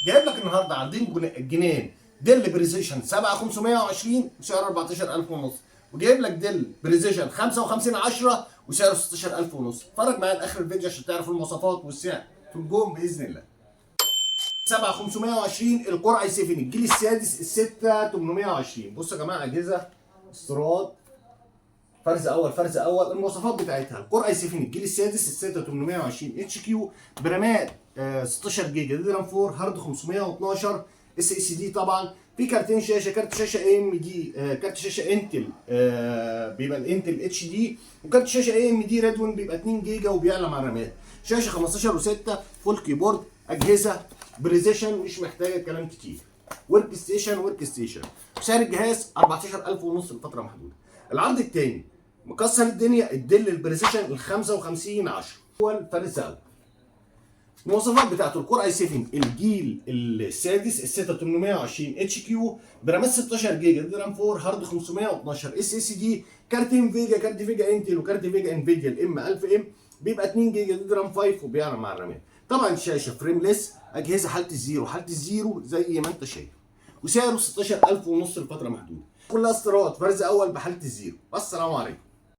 جايب لك النهارده عندنا جنين ديل بريزيشن 7520 وسعره 14000 ونص، وجايب لك ديل بريزيشن 5510 وسعره 16000 ونص. اتفرج معايا لاخر الفيديو عشان تعرف المواصفات والسعر في الجون باذن الله. 7520 القرعه 7 الجيل السادس ال 6820. بصوا يا جماعه، اجهزه استيراد فرز اول. المواصفات بتاعتها القرعه 7 الجيل السادس ال 6820 اتش كيو برامات 16 جيجا دي رام 4 هارد 512 اس اس دي. طبعا في كارتين شاشه، كارت شاشه اي ام دي، كارت شاشه انتل بيبقى الانتل اتش دي، وكارت شاشه اي ام دي ريدون بيبقى 2 جيجا وبيعلى مع الرامات. شاشه 15 و6 فول كيبورد. اجهزه بريزيشن مش محتاجه كلام كتير. ورك ستيشن. سعر الجهاز 14000 ونص لفتره محدوده. العرض الثاني مكسر الدنيا الدل البريزيشن ال 5510 هو الفارس اول. المواصفات بتاعته الكور اي 7 الجيل السادس ال 6820 اتش كيو برامات 16 جيجا دي رام 4 هارد 512 اس اس دي. كارتين فيجا، كارت فيجا انتل وكارت فيجا انفيديا الام 1000 ام بيبقى 2 جيجا دي رام 5 وبيعلى مع الرامات. طبعا شاشه فريمليس، اجهزه حاله الزيرو زي ما انت شايف، وسعره 16000 ونص لفتره محدوده. كلها استيراد فرز اول بحاله الزيرو. والسلام عليكم.